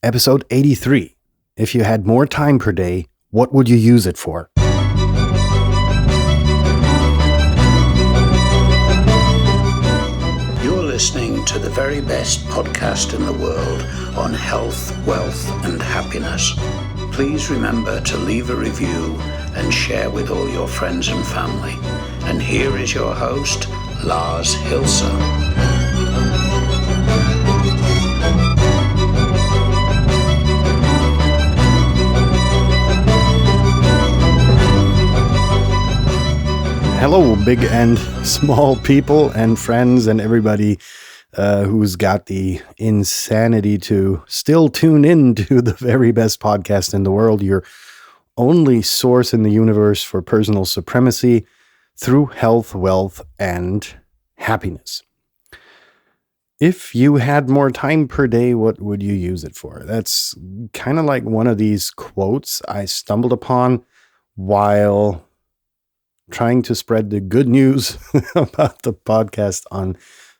Episode 83. If you had more time per day, what would you use it for? You're listening to the very best podcast in the world on health, wealth, and happiness. Please remember to leave a review and share with all your friends and family. And here is your host, Lars Hilser. Hello, big and small people and friends and everybody who's got the insanity to still tune in to the very best podcast in the world, your only source in the universe for personal supremacy through health, wealth, and happiness. If you had more time per day, what would you use it for? That's kind of like one of these quotes I stumbled upon while trying to spread the good news about the podcast on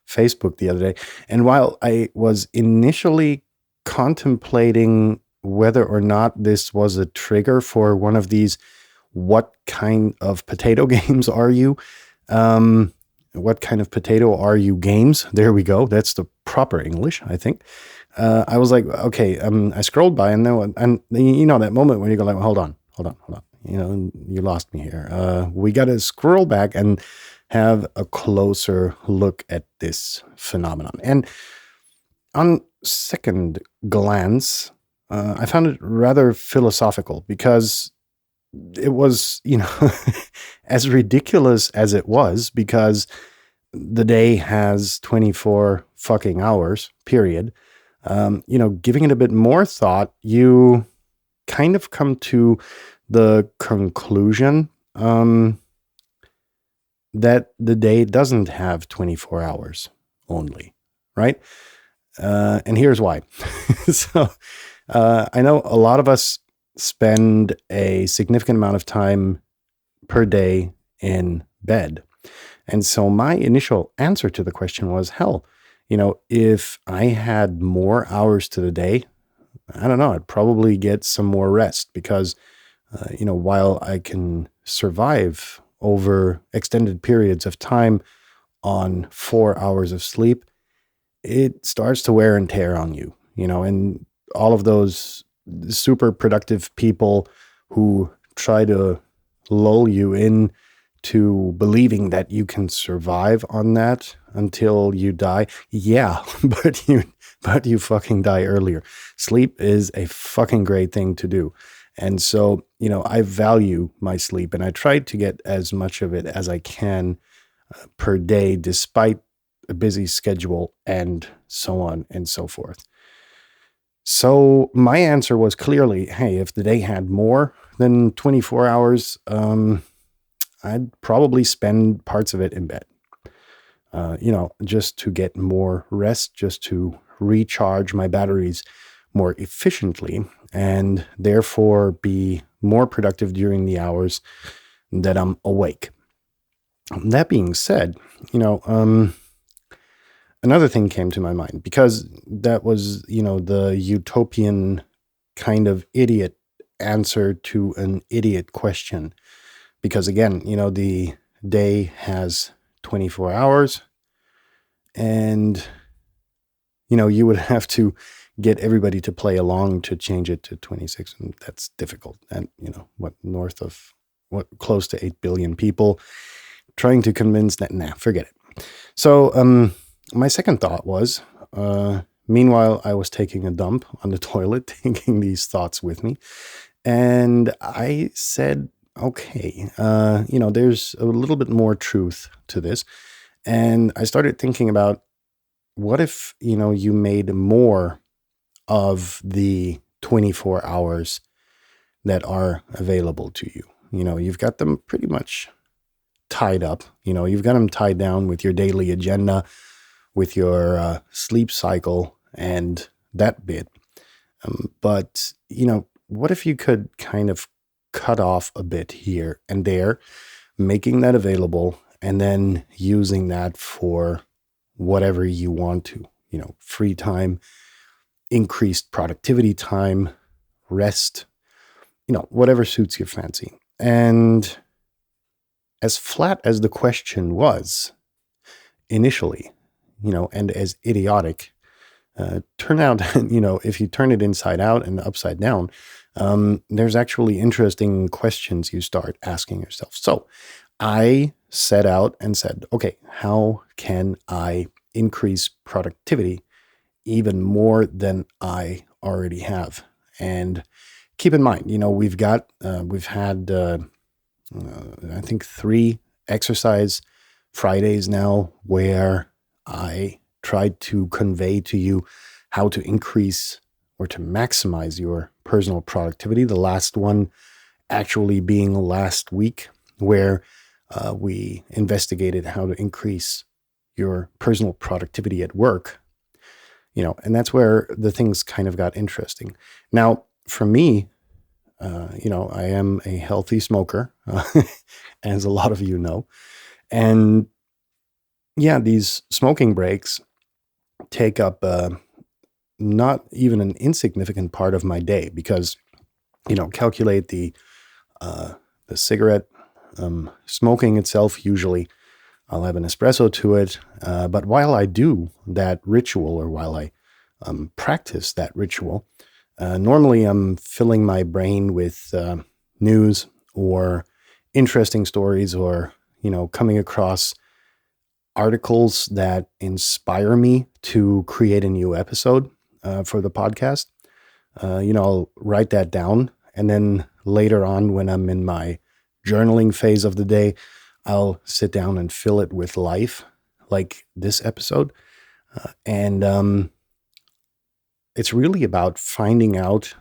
Facebook the other day. And while I was initially contemplating whether or not this was a trigger for one of these what kind of potato games are you? What kind of potato are you games? There we go. That's the proper English, I think. I was like, okay, I scrolled by and you know that moment when you go like, hold on. You know, you lost me here. We got to scroll back and have a closer look at this phenomenon. And on second glance, I found it rather philosophical because it was, as ridiculous as it was, because the day has 24 fucking hours, period. Giving it a bit more thought, you kind of come to the conclusion that the day doesn't have 24 hours only, right? And here's why. So I know a lot of us spend a significant amount of time per day in bed. And so my initial answer to the question was, hell, if I had more hours to the day, I don't know, I'd probably get some more rest because while I can survive over extended periods of time on 4 hours of sleep, it starts to wear and tear on you, and all of those super productive people who try to lull you in to believing that you can survive on that until you die. Yeah, but you fucking die earlier. Sleep is a fucking great thing to do. And so, I value my sleep and I try to get as much of it as I can per day, despite a busy schedule and so on and so forth. So my answer was clearly, hey, if the day had more than 24 hours, I'd probably spend parts of it in bed, just to get more rest, just to recharge my batteries more efficiently and therefore be more productive during the hours that I'm awake. That being said, another thing came to my mind because that was, the utopian kind of idiot answer to an idiot question. Because again, the day has 24 hours and, you would have to get everybody to play along to change it to 26. And that's difficult. And, close to 8 billion people trying to convince that, forget it. So, my second thought was, meanwhile, I was taking a dump on the toilet, taking these thoughts with me. And I said, okay, there's a little bit more truth to this. And I started thinking about what if, you made more of the 24 hours that are available to you. You've got them pretty much tied up. You've got them tied down with your daily agenda, with your sleep cycle and that bit. But, what if you could kind of cut off a bit here and there, making that available and then using that for whatever you want to, free time, increased productivity time, rest, whatever suits your fancy. And as flat as the question was initially, and as idiotic, turn out, if you turn it inside out and upside down, there's actually interesting questions you start asking yourself. So I set out and said, okay, how can I increase productivity even more than I already have? And keep in mind, we've had, I think 3 exercise Fridays now where I tried to convey to you how to increase or to maximize your personal productivity. The last one actually being last week, where we investigated how to increase your personal productivity at work, and that's where the things kind of got interesting. Now, for me, I am a healthy smoker, as a lot of you know. And yeah, these smoking breaks take up not even an insignificant part of my day because, calculate the cigarette smoking itself. Usually I'll have an espresso to it. But while I do that ritual, or while I practice that ritual, normally I'm filling my brain with news or interesting stories, or, coming across articles that inspire me to create a new episode for the podcast. I'll write that down. And then later on, when I'm in my journaling phase of the day, I'll sit down and fill it with life, like this episode. And it's really about finding out,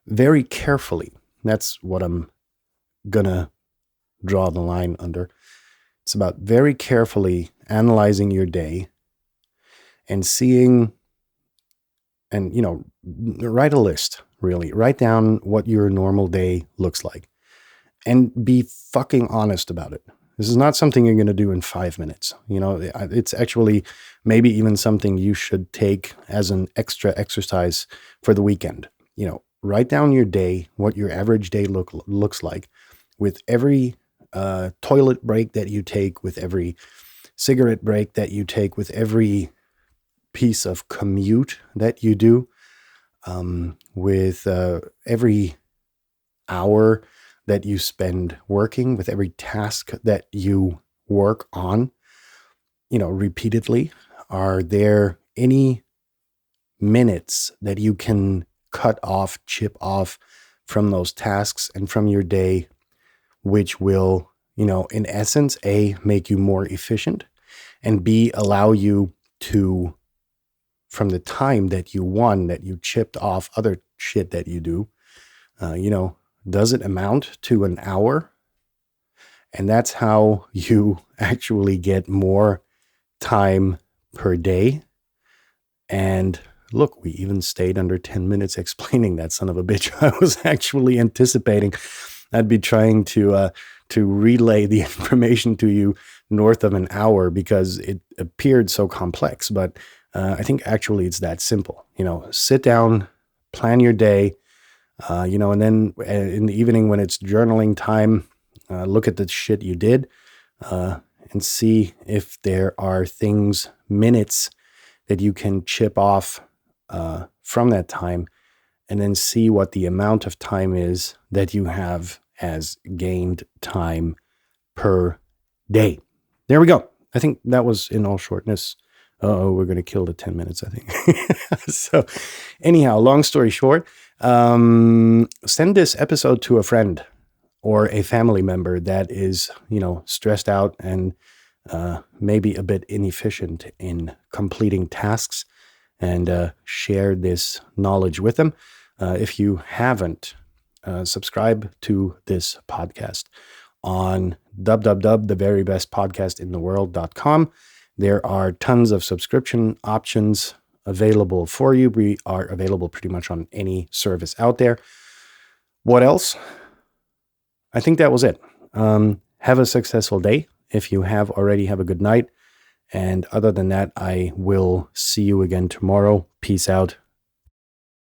very carefully. That's what I'm going to draw the line under. It's about very carefully analyzing your day and seeing, and, write a list, really. Write down what your normal day looks like and be fucking honest about it. This is not something you're going to do in 5 minutes. It's actually maybe even something you should take as an extra exercise for the weekend. Write down your day, what your average day looks like, with every toilet break that you take, with every cigarette break that you take, with every piece of commute that you do, with every hour that you spend working, with every task that you work on, repeatedly. Are there any minutes that you can cut off, chip off from those tasks and from your day, which will, in essence, A, make you more efficient, and B, allow you to, from the time that you won, that you chipped off other shit that you do, does it amount to an hour? And that's how you actually get more time per day. And look, we even stayed under 10 minutes explaining that son of a bitch. I was actually anticipating I'd be trying to relay the information to you north of an hour because it appeared so complex. But I think actually it's that simple. Sit down, plan your day, and then in the evening when it's journaling time, look at the shit you did and see if there are things, minutes that you can chip off from that time, and then see what the amount of time is that you have as gained time per day. There we go. I think that was in all shortness. We're going to kill the 10 minutes, I think. So anyhow, long story short, send this episode to a friend or a family member that is, stressed out and maybe a bit inefficient in completing tasks, and share this knowledge with them. If you haven't, subscribe to this podcast on www.theverybestpodcastintheworld.com. There are tons of subscription options available for you. We are available pretty much on any service out there. What else? I think that was it. Have a successful day. If you have already, have a good night. And other than that, I will see you again tomorrow. Peace out.